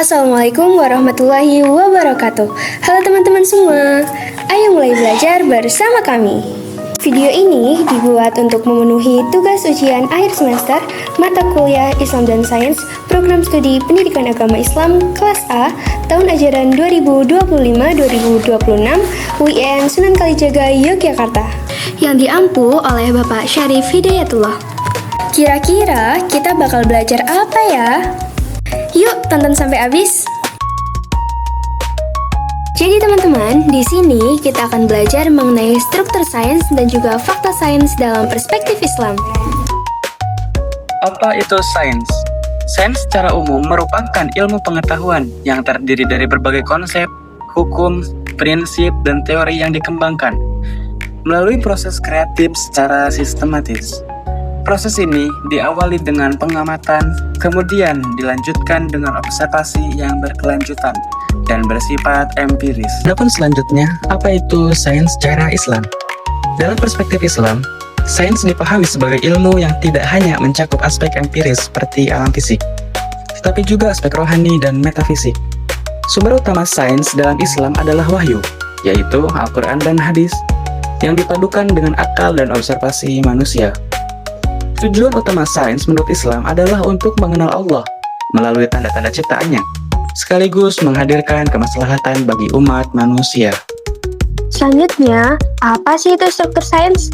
Assalamualaikum warahmatullahi wabarakatuh. Halo teman-teman semua, ayo mulai belajar bersama kami. Video ini dibuat untuk memenuhi tugas ujian akhir semester mata kuliah Islam dan Sains Program Studi Pendidikan Agama Islam Kelas A tahun ajaran 2025-2026 UIN Sunan Kalijaga, Yogyakarta yang diampu oleh Bapak Syarif Hidayatullah. Kira-kira kita bakal belajar apa ya? Yuk, tonton sampai habis. Jadi teman-teman, di sini kita akan belajar mengenai struktur sains dan juga fakta sains dalam perspektif Islam. Apa itu sains? Sains secara umum merupakan ilmu pengetahuan yang terdiri dari berbagai konsep, hukum, prinsip, dan teori yang dikembangkan melalui proses kreatif secara sistematis. Proses ini diawali dengan pengamatan, kemudian dilanjutkan dengan observasi yang berkelanjutan dan bersifat empiris. Adapun selanjutnya, apa itu sains secara Islam? Dalam perspektif Islam, sains dipahami sebagai ilmu yang tidak hanya mencakup aspek empiris seperti alam fisik, tetapi juga aspek rohani dan metafisik. Sumber utama sains dalam Islam adalah wahyu, yaitu Al-Quran dan hadis, yang dipadukan dengan akal dan observasi manusia. Tujuan utama sains menurut Islam adalah untuk mengenal Allah melalui tanda-tanda ciptaannya, sekaligus menghadirkan kemaslahatan bagi umat manusia. Selanjutnya, apa sih itu struktur sains?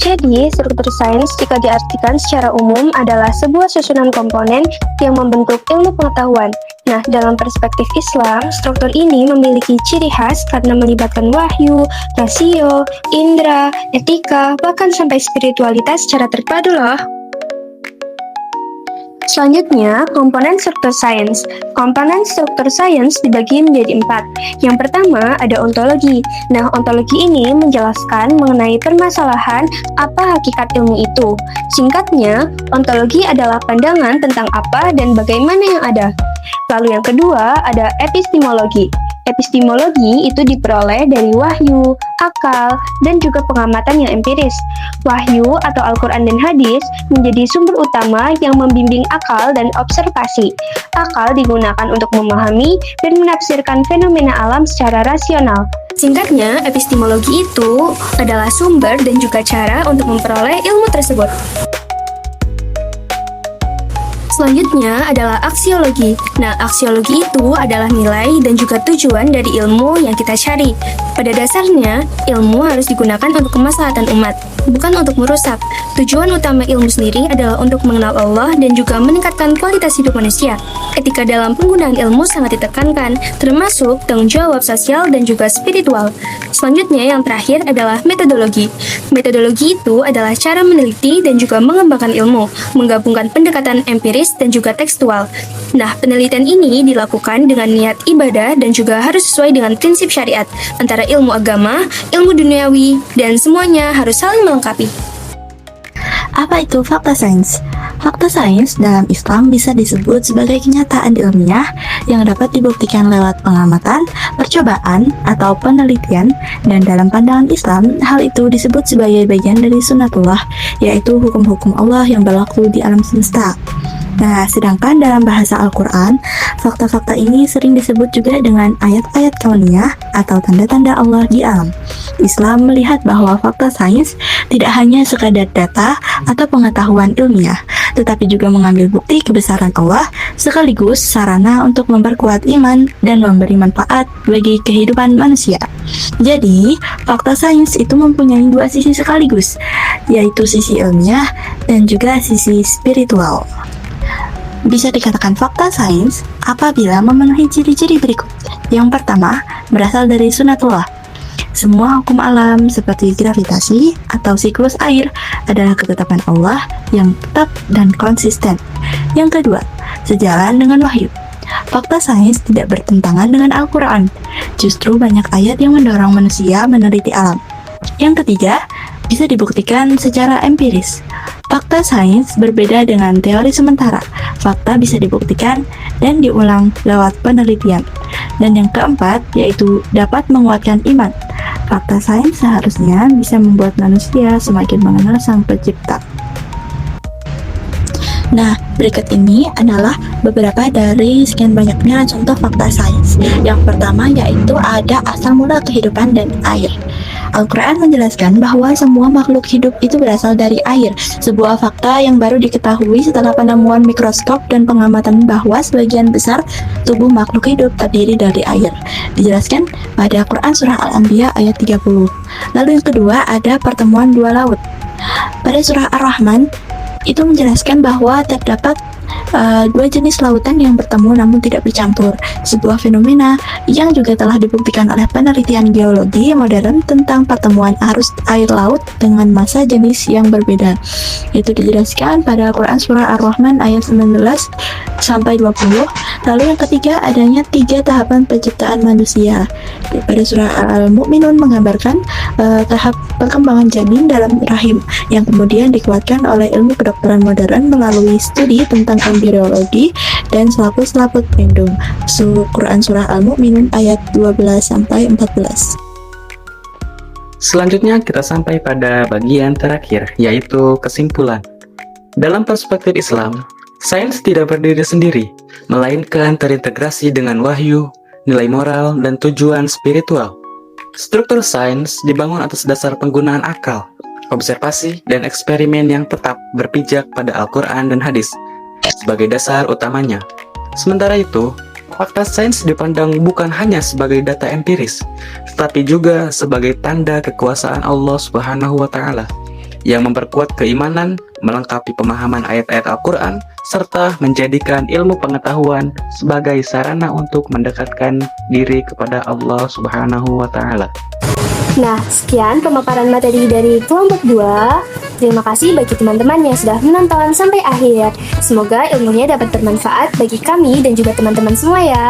Jadi, struktur sains jika diartikan secara umum adalah sebuah susunan komponen yang membentuk ilmu pengetahuan. Nah, dalam perspektif Islam, struktur ini memiliki ciri khas karena melibatkan wahyu, rasio, indera, etika, bahkan sampai spiritualitas secara terpadu loh. Selanjutnya, komponen struktur sains. Komponen struktur sains dibagi menjadi 4. Yang pertama, ada ontologi. Nah, ontologi ini menjelaskan mengenai permasalahan apa hakikat ilmu itu. Singkatnya, ontologi adalah pandangan tentang apa dan bagaimana yang ada. Lalu yang kedua, ada epistemologi. Epistemologi itu diperoleh dari wahyu, akal, dan juga pengamatan yang empiris. Wahyu atau Al-Quran dan hadis menjadi sumber utama yang membimbing akal dan observasi. Akal digunakan untuk memahami dan menafsirkan fenomena alam secara rasional. Singkatnya, epistemologi itu adalah sumber dan juga cara untuk memperoleh ilmu tersebut. Selanjutnya adalah aksiologi. Nah, aksiologi itu adalah nilai dan juga tujuan dari ilmu yang kita cari. Pada dasarnya, ilmu harus digunakan untuk kemaslahatan umat, bukan untuk merusak. Tujuan utama ilmu sendiri adalah untuk mengenal Allah dan juga meningkatkan kualitas hidup manusia. Etika dalam penggunaan ilmu sangat ditekankan, termasuk tanggung jawab sosial dan juga spiritual. Selanjutnya, yang terakhir adalah metodologi. Metodologi itu adalah cara meneliti dan juga mengembangkan ilmu, menggabungkan pendekatan empiris dan juga tekstual. Nah, penelitian ini dilakukan dengan niat ibadah dan juga harus sesuai dengan prinsip syariat antara ilmu agama, ilmu duniawi, dan semuanya harus saling melengkapi. Apa itu fakta sains? Fakta sains dalam Islam bisa disebut sebagai kenyataan ilmiah yang dapat dibuktikan lewat pengamatan, percobaan, atau penelitian, dan dalam pandangan Islam, hal itu disebut sebagai bagian dari sunnatullah, yaitu hukum-hukum Allah yang berlaku di alam semesta. Nah, sedangkan dalam bahasa Al-Quran, fakta-fakta ini sering disebut juga dengan ayat-ayat kauniyah atau tanda-tanda Allah di alam. Islam melihat bahwa fakta sains tidak hanya sekadar data atau pengetahuan ilmiah, tetapi juga mengambil bukti kebesaran Allah sekaligus sarana untuk memperkuat iman dan memberi manfaat bagi kehidupan manusia. Jadi, fakta sains itu mempunyai dua sisi sekaligus, yaitu sisi ilmiah dan juga sisi spiritual. Bisa dikatakan fakta sains apabila memenuhi ciri-ciri berikut. Yang pertama, berasal dari sunnatullah. Semua hukum alam seperti gravitasi atau siklus air adalah ketetapan Allah yang tetap dan konsisten. Yang kedua, sejalan dengan wahyu. Fakta sains tidak bertentangan dengan Al-Quran. Justru banyak ayat yang mendorong manusia meneliti alam. Yang ketiga, bisa dibuktikan secara empiris. Fakta sains berbeda dengan teori sementara. Fakta bisa dibuktikan dan diulang lewat penelitian. Dan yang keempat, yaitu dapat menguatkan iman. Fakta sains seharusnya bisa membuat manusia semakin mengenal Sang Pencipta. Nah, berikut ini adalah beberapa dari sekian banyaknya contoh fakta sains. Yang pertama yaitu ada asal mula kehidupan dan air. Al-Quran menjelaskan bahwa semua makhluk hidup itu berasal dari air, sebuah fakta yang baru diketahui setelah penemuan mikroskop dan pengamatan bahwa sebagian besar tubuh makhluk hidup terdiri dari air. Dijelaskan pada Quran Surah Al-Anbiya ayat 30. Lalu yang kedua ada pertemuan dua laut. Pada Surah Ar-Rahman, itu menjelaskan bahwa terdapat dua jenis lautan yang bertemu namun tidak bercampur, sebuah fenomena yang juga telah dibuktikan oleh penelitian geologi modern tentang pertemuan arus air laut dengan massa jenis yang berbeda. Itu dijelaskan pada Quran Surah Ar-Rahman ayat 19 sampai 20. Lalu yang ketiga adanya 3 tahapan penciptaan manusia. Pada Surah Al-Mu'minun menggambarkan tahap perkembangan janin dalam rahim yang kemudian dikuatkan oleh ilmu kedokteran modern melalui studi tentang embriologi dan selaput-selaput pelindung. Quran Surah Al-Mu'minun ayat 12 sampai 14. Selanjutnya kita sampai pada bagian terakhir, yaitu kesimpulan. Dalam perspektif Islam, sains tidak berdiri sendiri, melainkan terintegrasi dengan wahyu, nilai moral, dan tujuan spiritual. Struktur sains dibangun atas dasar penggunaan akal, observasi, dan eksperimen yang tetap berpijak pada Al-Quran dan hadis sebagai dasar utamanya. Sementara itu, fakta sains dipandang bukan hanya sebagai data empiris, tetapi juga sebagai tanda kekuasaan Allah Subhanahu wa Ta'ala yang memperkuat keimanan, melengkapi pemahaman ayat-ayat Al-Quran, serta menjadikan ilmu pengetahuan sebagai sarana untuk mendekatkan diri kepada Allah Subhanahu wa Ta'ala. Nah, sekian pemaparan materi dari kelompok 2. Terima kasih bagi teman-teman yang sudah menonton sampai akhir. Semoga ilmunya dapat bermanfaat bagi kami dan juga teman-teman semua ya.